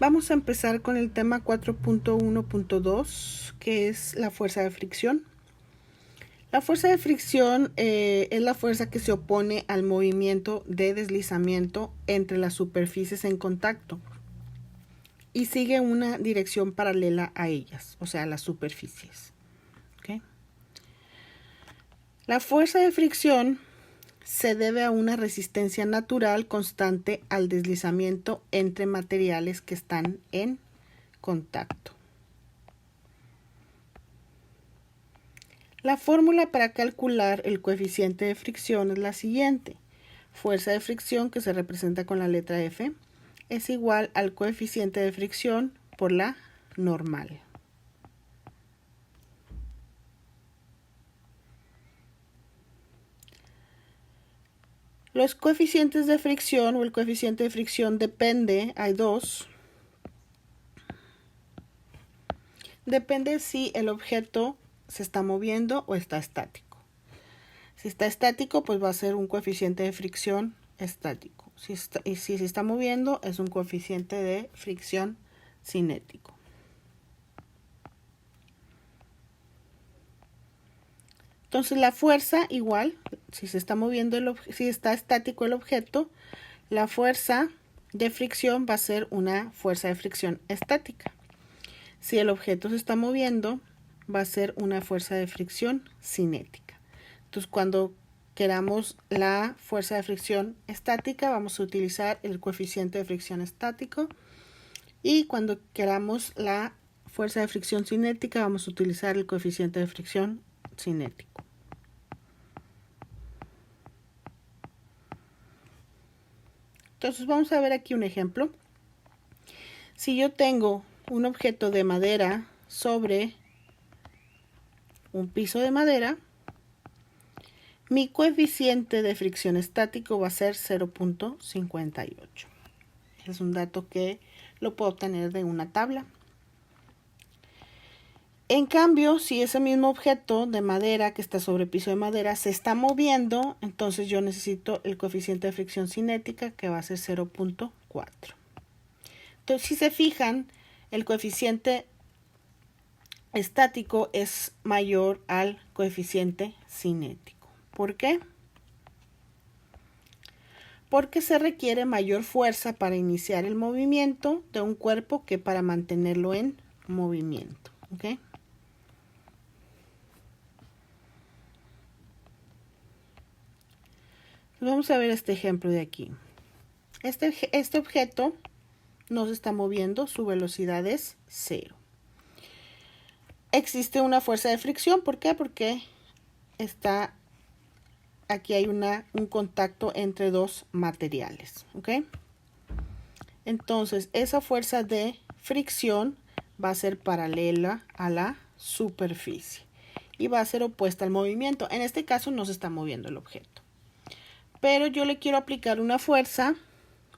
Vamos a empezar con el tema 4.1.2, que es la fuerza de fricción. La fuerza de fricción es la fuerza que se opone al movimiento de deslizamiento entre las superficies en contacto y sigue una dirección paralela a ellas, o sea, a las superficies. ¿Okay? La fuerza de fricción se debe a una resistencia natural constante al deslizamiento entre materiales que están en contacto. La fórmula para calcular el coeficiente de fricción es la siguiente. Fuerza de fricción, que se representa con la letra F, es igual al coeficiente de fricción por la normal. Los coeficientes de fricción o el coeficiente de fricción depende, hay dos. Depende si el objeto se está moviendo o está estático. Si está estático, pues va a ser un coeficiente de fricción estático. Si se está moviendo, es un coeficiente de fricción cinético. Entonces la fuerza igual, si se está moviendo, si está estático el objeto, la fuerza de fricción va a ser una fuerza de fricción estática. Si el objeto se está moviendo, va a ser una fuerza de fricción cinética. Entonces cuando queramos la fuerza de fricción estática, vamos a utilizar el coeficiente de fricción estático. Y cuando queramos la fuerza de fricción cinética, vamos a utilizar el coeficiente de fricción cinético. Entonces vamos a ver aquí un ejemplo. Si yo tengo un objeto de madera sobre un piso de madera, mi coeficiente de fricción estático va a ser 0.58. Es un dato que lo puedo obtener de una tabla. En cambio, si ese mismo objeto de madera que está sobre piso de madera se está moviendo, entonces yo necesito el coeficiente de fricción cinética, que va a ser 0.4. Entonces, si se fijan, el coeficiente estático es mayor al coeficiente cinético. ¿Por qué? Porque se requiere mayor fuerza para iniciar el movimiento de un cuerpo que para mantenerlo en movimiento. ¿Okay? Vamos a ver este ejemplo de aquí. Este objeto no se está moviendo, su velocidad es 0. Existe una fuerza de fricción, ¿por qué? Porque aquí hay un contacto entre dos materiales, ¿ok? Entonces, esa fuerza de fricción va a ser paralela a la superficie y va a ser opuesta al movimiento. En este caso no se está moviendo el objeto, pero yo le quiero aplicar una fuerza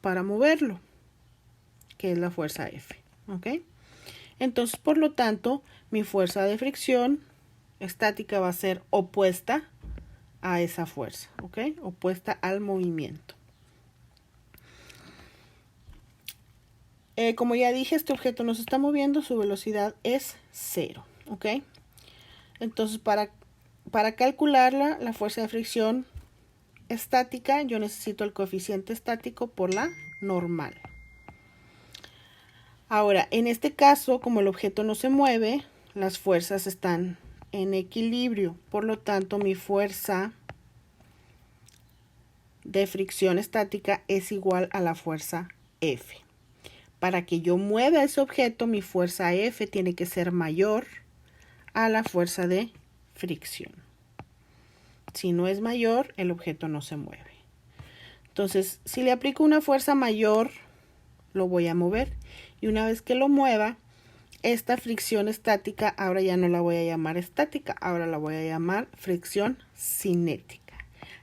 para moverlo, que es la fuerza F, ¿ok? Entonces, por lo tanto, mi fuerza de fricción estática va a ser opuesta a esa fuerza, ¿ok? Opuesta al movimiento. Como ya dije, este objeto no se está moviendo, su velocidad es 0, ¿ok? Entonces, para calcularla, la fuerza de fricción estática, yo necesito el coeficiente estático por la normal. Ahora, en este caso, como el objeto no se mueve, las fuerzas están en equilibrio. Por lo tanto, mi fuerza de fricción estática es igual a la fuerza F. Para que yo mueva ese objeto, mi fuerza F tiene que ser mayor a la fuerza de fricción. Si no es mayor, el objeto no se mueve. Entonces, si le aplico una fuerza mayor, lo voy a mover. Y una vez que lo mueva, esta fricción estática ahora ya no la voy a llamar estática, ahora la voy a llamar fricción cinética,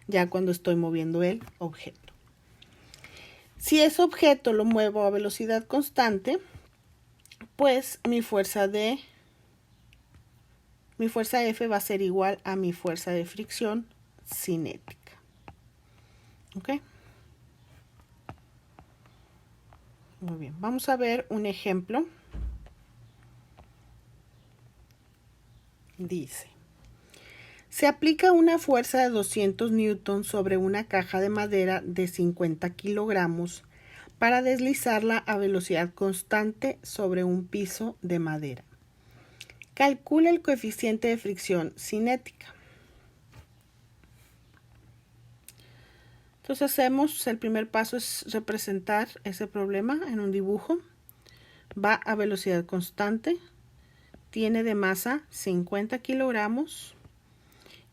ya cuando estoy moviendo el objeto. Si ese objeto lo muevo a velocidad constante, pues mi fuerza F va a ser igual a mi fuerza de fricción cinética. ¿Ok? Muy bien, vamos a ver un ejemplo. Dice, se aplica una fuerza de 200 newtons sobre una caja de madera de 50 kilogramos para deslizarla a velocidad constante sobre un piso de madera. Calcula el coeficiente de fricción cinética. Entonces el primer paso es representar ese problema en un dibujo. Va a velocidad constante, tiene de masa 50 kilogramos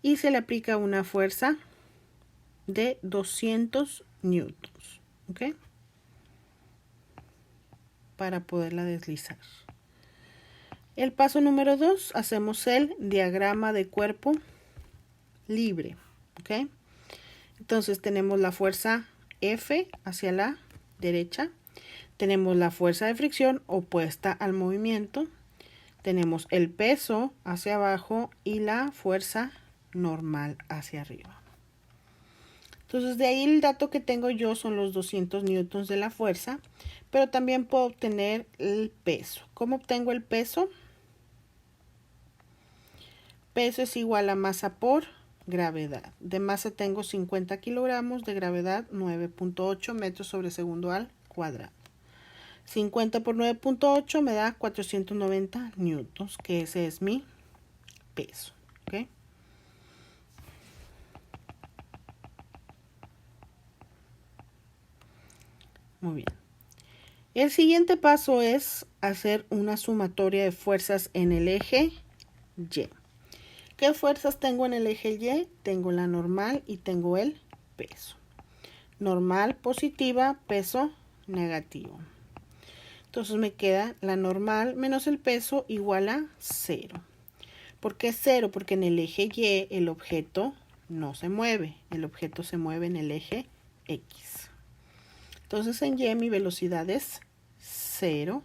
y se le aplica una fuerza de 200 newtons, ¿ok? Para poderla deslizar. El paso número 2, hacemos el diagrama de cuerpo libre, ¿ok? Entonces tenemos la fuerza F hacia la derecha, tenemos la fuerza de fricción opuesta al movimiento, tenemos el peso hacia abajo y la fuerza normal hacia arriba. Entonces de ahí el dato que tengo yo son los 200 newtons de la fuerza, pero también puedo obtener el peso. ¿Cómo obtengo el peso? Peso es igual a masa por gravedad. De masa tengo 50 kilogramos, de gravedad 9.8 metros sobre segundo al cuadrado. 50 por 9.8 me da 490 newtons, que ese es mi peso. ¿Okay? Muy bien. El siguiente paso es hacer una sumatoria de fuerzas en el eje Y. ¿Qué fuerzas tengo en el eje Y? Tengo la normal y tengo el peso. Normal positiva, peso negativo. Entonces me queda la normal menos el peso igual a 0. ¿Por qué 0? Porque en el eje Y el objeto no se mueve. El objeto se mueve en el eje X. Entonces en Y mi velocidad es 0.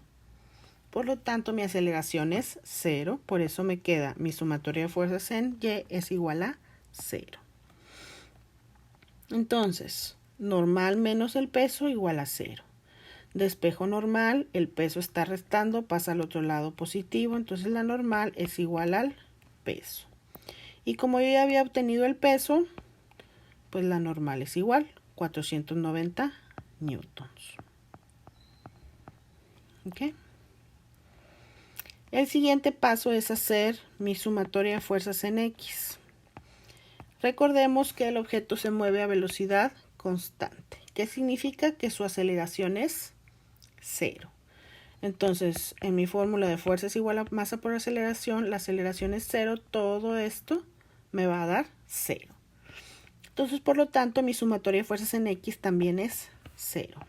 Por lo tanto, mi aceleración es 0. Por eso me queda mi sumatoria de fuerzas en Y es igual a 0. Entonces, normal menos el peso igual a 0. Despejo normal, el peso está restando, pasa al otro lado positivo. Entonces la normal es igual al peso. Y como yo ya había obtenido el peso, pues la normal es igual, 490 newtons. ¿Ok? El siguiente paso es hacer mi sumatoria de fuerzas en X. Recordemos que el objeto se mueve a velocidad constante. ¿Qué significa? Que su aceleración es 0. Entonces, en mi fórmula de fuerza es igual a masa por aceleración, la aceleración es 0, todo esto me va a dar 0. Entonces, por lo tanto, mi sumatoria de fuerzas en X también es 0.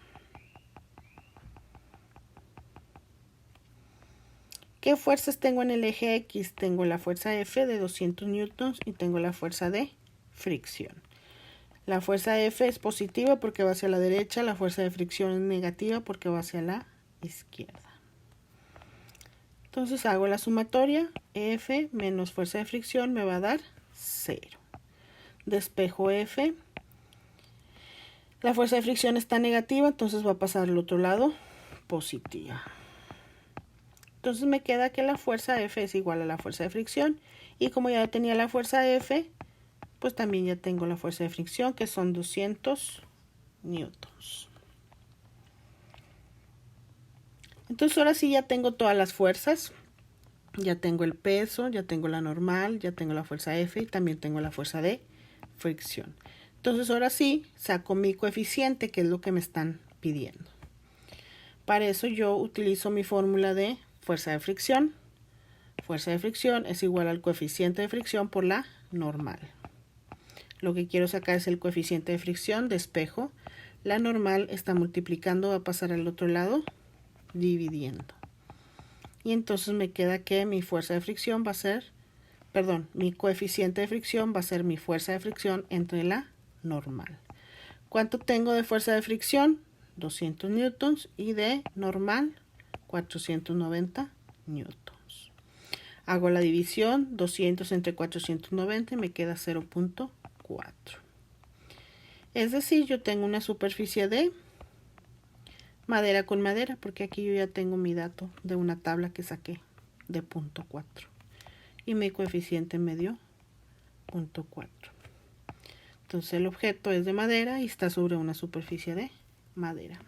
¿Qué fuerzas tengo en el eje X? Tengo la fuerza F de 200 newtons y tengo la fuerza de fricción. La fuerza F es positiva porque va hacia la derecha, la fuerza de fricción es negativa porque va hacia la izquierda. Entonces hago la sumatoria, F menos fuerza de fricción me va a dar 0. Despejo F. La fuerza de fricción está negativa, entonces va a pasar al otro lado positiva. Entonces me queda que la fuerza F es igual a la fuerza de fricción. Y como ya tenía la fuerza F, pues también ya tengo la fuerza de fricción, que son 200 newtons. Entonces ahora sí ya tengo todas las fuerzas. Ya tengo el peso, ya tengo la normal, ya tengo la fuerza F y también tengo la fuerza de fricción. Entonces ahora sí saco mi coeficiente, que es lo que me están pidiendo. Para eso yo utilizo mi fórmula de fuerza de fricción. Fuerza de fricción es igual al coeficiente de fricción por la normal. Lo que quiero sacar es el coeficiente de fricción, despejo. La normal está multiplicando, va a pasar al otro lado, dividiendo. Y entonces me queda que mi fuerza de fricción va a ser, mi coeficiente de fricción va a ser mi fuerza de fricción entre la normal. ¿Cuánto tengo de fuerza de fricción? 200 newtons y de normal 490 newtons. Hago la división, 200 entre 490 y me queda 0.4. Es decir, yo tengo una superficie de madera con madera, porque aquí yo ya tengo mi dato de una tabla que saqué de 0.4 y mi coeficiente me dio 0.4. Entonces el objeto es de madera y está sobre una superficie de madera.